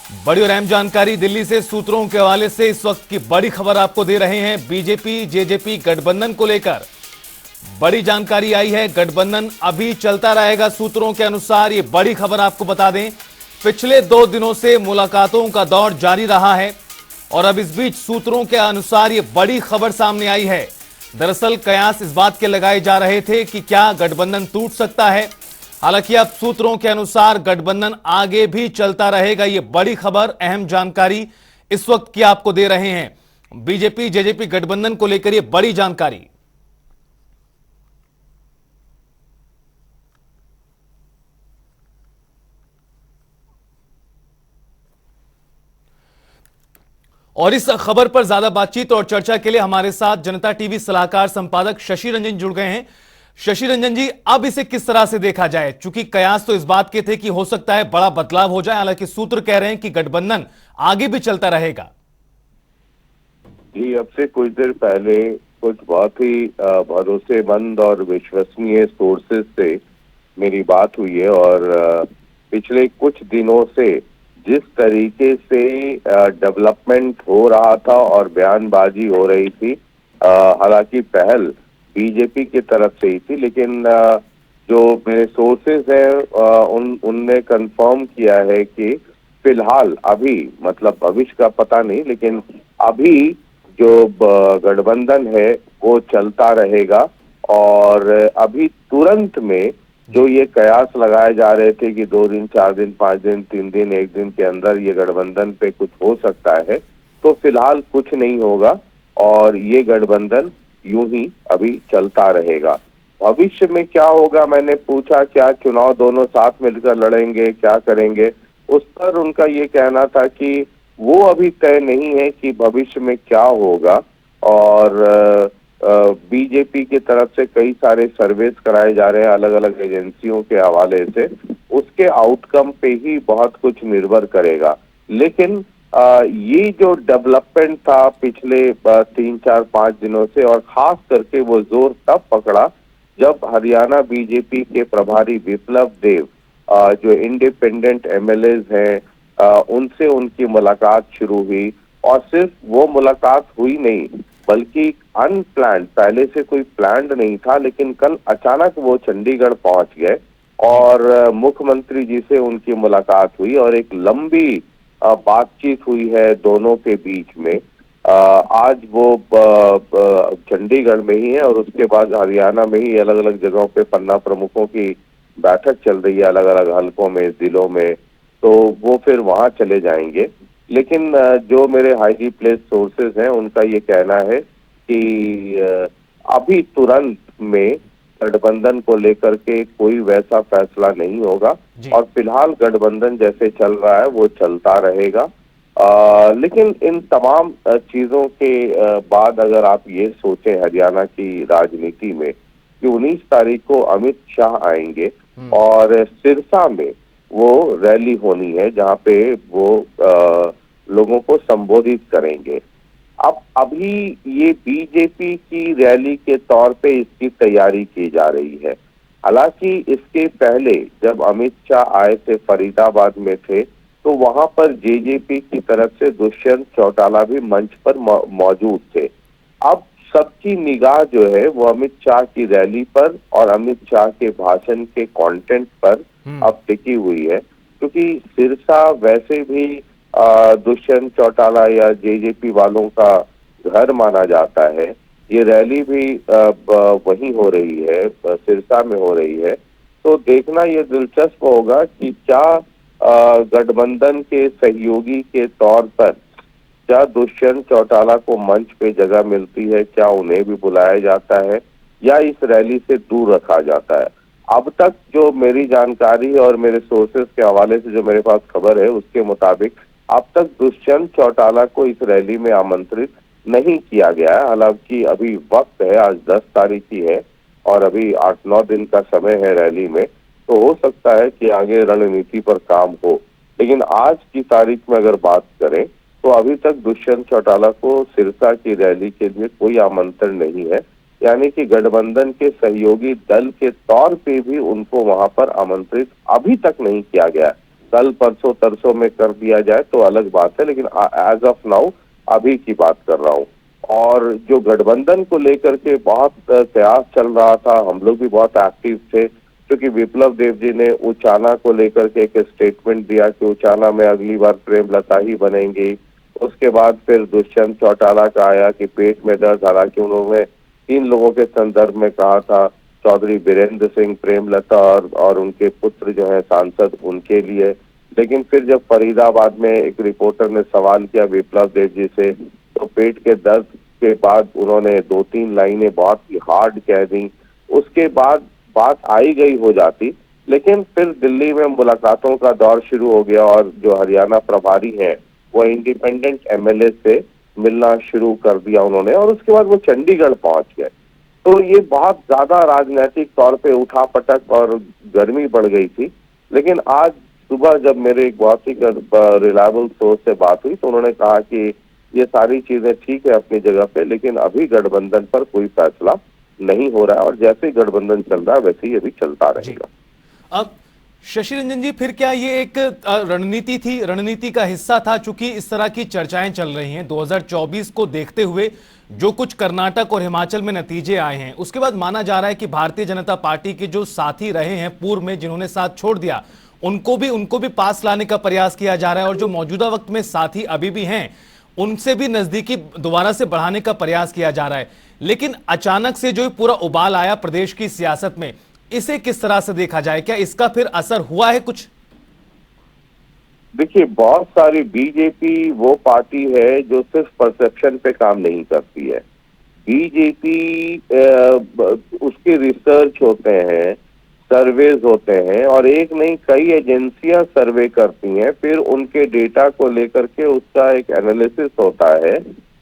बड़ी और अहम जानकारी दिल्ली से सूत्रों के हवाले से इस वक्त की बड़ी खबर आपको दे रहे हैं। बीजेपी जेजेपी गठबंधन को लेकर बड़ी जानकारी आई है। गठबंधन अभी चलता रहेगा सूत्रों के अनुसार। ये बड़ी खबर आपको बता दें, पिछले 2 दिनों से मुलाकातों का दौर जारी रहा है और अब इस बीच सूत्रों के अनुसार ये बड़ी खबर सामने आई है। दरअसल कयास इस बात के लगाए जा रहे थे कि क्या गठबंधन टूट सकता है। हालांकि अब सूत्रों के अनुसार गठबंधन आगे भी चलता रहेगा। ये बड़ी खबर, अहम जानकारी इस वक्त की आपको दे रहे हैं। बीजेपी जेजेपी गठबंधन को लेकर ये बड़ी जानकारी। और इस खबर पर ज्यादा बातचीत और चर्चा के लिए हमारे साथ जनता टीवी सलाहकार संपादक शशि रंजन जुड़ गए हैं। शशि रंजन जी, अब इसे किस तरह से देखा जाए, चूंकि कयास तो इस बात के थे कि हो सकता है बड़ा बदलाव हो जाए, हालांकि सूत्र कह रहे हैं कि गठबंधन आगे भी चलता रहेगा। जी, अब से कुछ देर पहले कुछ बहुत ही भरोसेमंद और विश्वसनीय सोर्सेज से मेरी बात हुई है और पिछले कुछ दिनों से जिस तरीके से डेवलपमेंट हो रहा था और बयानबाजी हो रही थी, हालांकि पहल बीजेपी की तरफ से ही थी, लेकिन जो मेरे सोर्सेज हैं उनने कंफर्म किया है कि फिलहाल अभी, मतलब भविष्य का पता नहीं, लेकिन अभी जो गठबंधन है वो चलता रहेगा। और अभी तुरंत में जो ये कयास लगाए जा रहे थे कि 2 दिन 4 दिन 5 दिन 3 दिन 1 दिन के अंदर ये गठबंधन पे कुछ हो सकता है, तो फिलहाल कुछ नहीं होगा और ये गठबंधन यूं ही अभी चलता रहेगा। भविष्य में क्या होगा, मैंने पूछा क्या चुनाव दोनों साथ मिलकर लड़ेंगे, क्या करेंगे, उस पर उनका ये कहना था कि वो अभी तय नहीं है कि भविष्य में क्या होगा। और बीजेपी की तरफ से कई सारे सर्वेस कराए जा रहे हैं अलग अलग एजेंसियों के हवाले से, उसके आउटकम पे ही बहुत कुछ निर्भर करेगा। लेकिन ये जो डेवलपमेंट था पिछले 3 4 5 दिनों से, और खास करके वो जोर तब पकड़ा जब हरियाणा बीजेपी के प्रभारी विप्लव देव, जो इंडिपेंडेंट एमएलएज हैं, उनसे उनकी मुलाकात शुरू हुई। और सिर्फ वो मुलाकात हुई नहीं, बल्कि अनप्लान्ड, पहले से कोई प्लान्ड नहीं था, लेकिन कल अचानक वो चंडीगढ़ पहुंच गए और मुख्यमंत्री जी से उनकी मुलाकात हुई और एक लंबी बातचीत हुई है दोनों के बीच में। आज वो चंडीगढ़ में ही है और उसके बाद हरियाणा में ही अलग अलग जगहों पे पन्ना प्रमुखों की बैठक चल रही है अलग अलग हलकों में, जिलों में, तो वो फिर वहां चले जाएंगे। लेकिन जो मेरे हाईली प्लेस सोर्सेज हैं उनका ये कहना है कि अभी तुरंत में गठबंधन को लेकर के कोई वैसा फैसला नहीं होगा और फिलहाल गठबंधन जैसे चल रहा है वो चलता रहेगा। लेकिन इन तमाम चीजों के बाद अगर आप ये सोचें हरियाणा की राजनीति में कि 19 तारीख को अमित शाह आएंगे और सिरसा में वो रैली होनी है जहां पे वो लोगों को संबोधित करेंगे। अब अभी ये बीजेपी की रैली के तौर पे इसकी तैयारी की जा रही है। हालांकि इसके पहले जब अमित शाह आए थे, फरीदाबाद में थे, तो वहां पर जेजेपी की तरफ से दुष्यंत चौटाला भी मंच पर मौजूद थे। अब सबकी निगाह जो है वो अमित शाह की रैली पर और अमित शाह के भाषण के कंटेंट पर अब टिकी हुई है, क्योंकि सिरसा वैसे भी दुष्यंत चौटाला या जेजेपी वालों का घर माना जाता है। ये रैली भी वहीं हो रही है, सिरसा में हो रही है। तो देखना ये दिलचस्प होगा कि क्या गठबंधन के सहयोगी के तौर पर क्या दुष्यंत चौटाला को मंच पे जगह मिलती है, क्या उन्हें भी बुलाया जाता है या इस रैली से दूर रखा जाता है। अब तक जो मेरी जानकारी और मेरे सोर्सेज के हवाले से जो मेरे पास खबर है उसके मुताबिक अब तक दुष्यंत चौटाला को इस रैली में आमंत्रित नहीं किया गया है। हालांकि अभी वक्त है, आज 10 तारीख की है और अभी 8 9 दिन का समय है रैली में, तो हो सकता है कि आगे रणनीति पर काम हो। लेकिन आज की तारीख में अगर बात करें तो अभी तक दुष्यंत चौटाला को सिरसा की रैली के लिए कोई आमंत्रण नहीं है, यानी कि गठबंधन के सहयोगी दल के तौर पे भी उनको वहां पर आमंत्रित अभी तक नहीं किया गया। कल परसों तरसों में कर दिया जाए तो अलग बात है, लेकिन एज ऑफ नाउ अभी की बात कर रहा हूँ। और जो गठबंधन को लेकर के बहुत कयास चल रहा था, हम लोग भी बहुत एक्टिव थे, क्योंकि विप्लव देव जी ने उचाना को लेकर के एक स्टेटमेंट दिया कि उचाना में अगली बार प्रेमलता ही बनेंगी। उसके बाद फिर दुष्यंत चौटाला का आया कि पेट में दर्द, हालांकि उन्होंने 3 लोगों के संदर्भ में कहा था, चौधरी बीरेंद्र सिंह, प्रेमलता और उनके पुत्र जो है सांसद, उनके लिए। लेकिन फिर जब फरीदाबाद में एक रिपोर्टर ने सवाल किया विप्लव देव जी से, तो पेट के दर्द के बाद उन्होंने 2-3 लाइनें बहुत ही हार्ड कह दी। उसके बाद बात आई गई हो जाती, लेकिन फिर दिल्ली में मुलाकातों का दौर शुरू हो गया और जो हरियाणा प्रभारी हैं वो इंडिपेंडेंट एमएलए से मिलना शुरू कर दिया उन्होंने, और उसके बाद वो चंडीगढ़ पहुंच गए। तो ये बहुत ज्यादा राजनीतिक तौर पे उठापटक और गर्मी बढ़ गई थी। लेकिन आज सुबह जब मेरे एक बहुत ही रिलायबल सोर्स से बात हुई तो उन्होंने कहा कि ये सारी चीजें ठीक है अपनी जगह पे, लेकिन अभी गठबंधन पर कोई फैसला नहीं हो रहा है, और जैसे ही गठबंधन चल रहा है वैसे ही अभी चलता रहेगा। अब शशि रंजन जी, फिर क्या ये एक रणनीति थी, रणनीति का हिस्सा था? चूंकि इस तरह की चर्चाएं चल रही हैं 2024 को देखते हुए, जो कुछ कर्नाटक और हिमाचल में नतीजे आए हैं, उसके बाद माना जा रहा है कि भारतीय जनता पार्टी के जो साथी रहे हैं पूर्व में, जिन्होंने साथ छोड़ दिया, उनको भी पास लाने का प्रयास किया जा रहा है, और जो मौजूदा वक्त में साथी अभी भी हैं उनसे भी नजदीकी दोबारा से बढ़ाने का प्रयास किया जा रहा है। लेकिन अचानक से जो पूरा उबाल आया प्रदेश की सियासत में, इसे किस तरह से देखा जाए? क्या इसका फिर असर हुआ है कुछ? देखिए, बहुत सारी बीजेपी वो पार्टी है जो सिर्फ परसेप्शन पे काम नहीं करती है। बीजेपी उसके रिसर्च होते हैं, सर्वेज होते हैं, और एक नहीं कई एजेंसियां सर्वे करती हैं, फिर उनके डेटा को लेकर के उसका एक एनालिसिस होता है,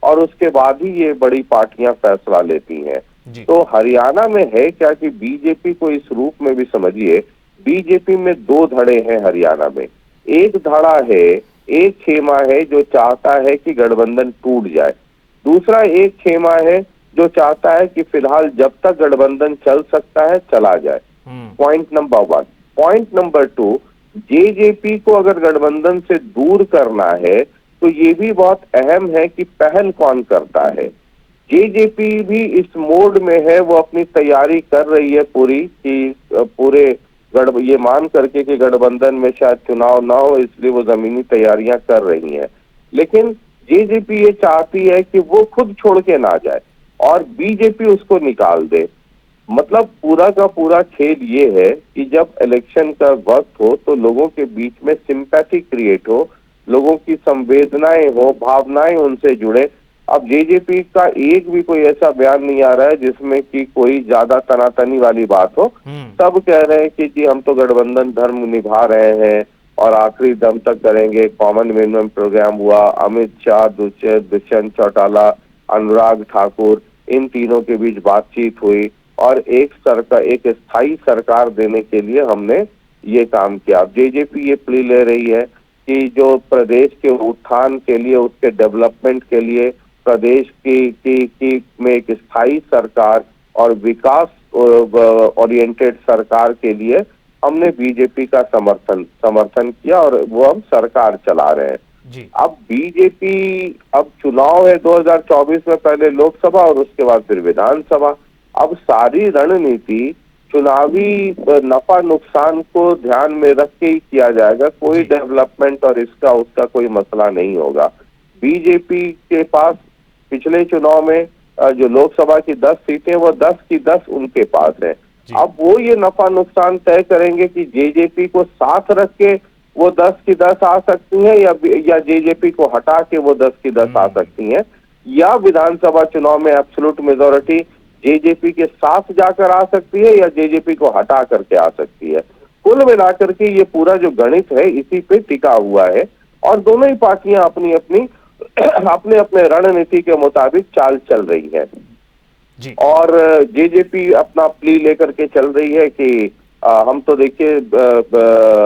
और उसके बाद ही ये बड़ी पार्टियां फैसला लेती हैं। तो हरियाणा में है क्या कि बीजेपी को इस रूप में भी समझिए, बीजेपी में 2 धड़े हैं हरियाणा में। एक धड़ा है, एक खेमा है जो चाहता है कि गठबंधन टूट जाए, दूसरा एक खेमा है जो चाहता है कि फिलहाल जब तक गठबंधन चल सकता है चला जाए। Point number 1। Point number 2, JJP को अगर गठबंधन से दूर करना है तो ये भी बहुत अहम है कि पहल कौन करता है। जेजेपी भी इस मोड में है, वो अपनी तैयारी कर रही है पूरी, कि पूरे ये मान करके कि गठबंधन में शायद चुनाव ना हो, इसलिए वो जमीनी तैयारियां कर रही हैं। लेकिन जेजेपी ये चाहती है कि वो खुद छोड़ के ना जाए और बीजेपी उसको निकाल दे। मतलब पूरा का पूरा खेल ये है कि जब इलेक्शन का वक्त हो तो लोगों के बीच में सिंपैथी क्रिएट हो, लोगों की संवेदनाएं हो, भावनाएं उनसे जुड़े। अब जेजेपी का एक भी कोई ऐसा बयान नहीं आ रहा है जिसमें कि कोई ज्यादा तनातनी वाली बात हो। सब कह रहे हैं कि जी हम तो गठबंधन धर्म निभा रहे हैं और आखिरी दम तक करेंगे। कॉमन मिनिमम प्रोग्राम हुआ, अमित शाह, दुष्यंत चौटाला, अनुराग ठाकुर, इन तीनों के बीच बातचीत हुई और एक स्थायी सरकार देने के लिए हमने ये काम किया। जेजेपी ये प्ली ले रही है कि जो प्रदेश के उत्थान के लिए, उसके डेवलपमेंट के लिए, प्रदेश की में एक स्थायी सरकार और विकास ओरिएंटेड सरकार के लिए हमने बीजेपी का समर्थन किया और वो हम सरकार चला रहे हैं जी। अब बीजेपी, अब चुनाव है 2024 में, पहले लोकसभा और उसके बाद फिर विधानसभा। अब सारी रणनीति चुनावी नफा नुकसान को ध्यान में रख के ही किया जाएगा, कोई डेवलपमेंट और इसका उसका कोई मसला नहीं होगा। बीजेपी के पास पिछले चुनाव में जो लोकसभा की 10 सीटें, वो 10 की 10 उनके पास है। अब वो ये नफा नुकसान तय करेंगे कि जेजेपी को साथ रख के वो 10 की 10 आ सकती हैं या जेजेपी को हटा के वो 10 की 10 आ सकती हैं, या विधानसभा चुनाव में एब्सोल्यूट मेजॉरिटी जेजेपी के साथ जाकर आ सकती है या जेजेपी को हटा करके आ सकती है। कुल मिलाकर के ये पूरा जो गणित है इसी पे टिका हुआ है और दोनों ही पार्टियां अपनी अपनी अपने अपने रणनीति के मुताबिक चाल चल रही है जी। और जेजेपी अपना प्ली लेकर के चल रही है कि हम तो देखिए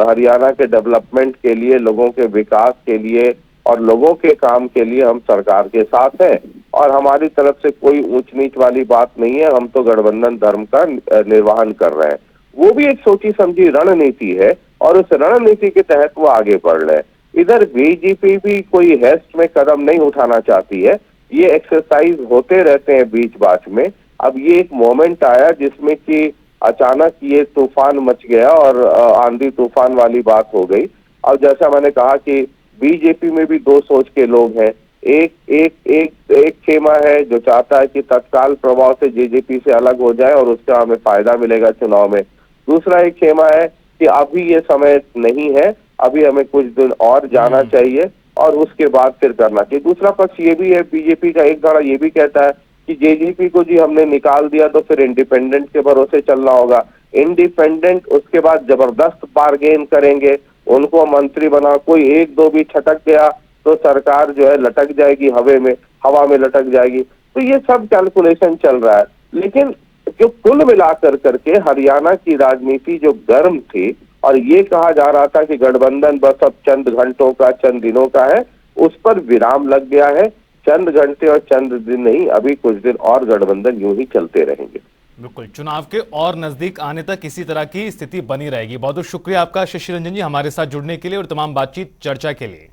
हरियाणा के डेवलपमेंट के लिए, लोगों के विकास के लिए और लोगों के काम के लिए हम सरकार के साथ हैं और हमारी तरफ से कोई ऊंच नीच वाली बात नहीं है। हम तो गठबंधन धर्म का निर्वहन कर रहे हैं। वो भी एक सोची समझी रणनीति है और उस रणनीति के तहत वो आगे बढ़ रहे हैं। इधर बीजेपी भी कोई हेस्ट में कदम नहीं उठाना चाहती है, ये एक्सरसाइज होते रहते हैं बीच बाच में। अब ये एक मोमेंट आया जिसमें कि अचानक ये तूफान मच गया और आंधी तूफान वाली बात हो गई। अब जैसा मैंने कहा कि बीजेपी में भी दो सोच के लोग हैं। एक एक एक एक खेमा है जो चाहता है कि तत्काल प्रभाव से जेजेपी से अलग हो जाए और उसका हमें फायदा मिलेगा चुनाव में। दूसरा एक खेमा है कि अभी ये समय नहीं है, अभी हमें कुछ दिन और जाना चाहिए और उसके बाद फिर करना चाहिए। दूसरा पक्ष ये भी है, बीजेपी का एक धड़ा ये भी कहता है कि जेजेपी को जी हमने निकाल दिया तो फिर इंडिपेंडेंट के भरोसे चलना होगा। इंडिपेंडेंट उसके बाद जबरदस्त बार्गेन करेंगे, उनको मंत्री बना, कोई एक दो भी छटक गया तो सरकार जो है लटक जाएगी, हवा में लटक जाएगी। तो ये सब कैलकुलेशन चल रहा है। लेकिन जो कुल मिलाकर करके हरियाणा की राजनीति जो गर्म थी और ये कहा जा रहा था कि गठबंधन बस अब चंद घंटों का, चंद दिनों का है, उस पर विराम लग गया है। चंद घंटे और चंद दिन नहीं, अभी कुछ दिन और गठबंधन यूं ही चलते रहेंगे। बिल्कुल, चुनाव के और नजदीक आने तक इसी तरह की स्थिति बनी रहेगी। बहुत बहुत शुक्रिया आपका शशि रंजन जी, हमारे साथ जुड़ने के लिए और तमाम बातचीत चर्चा के लिए।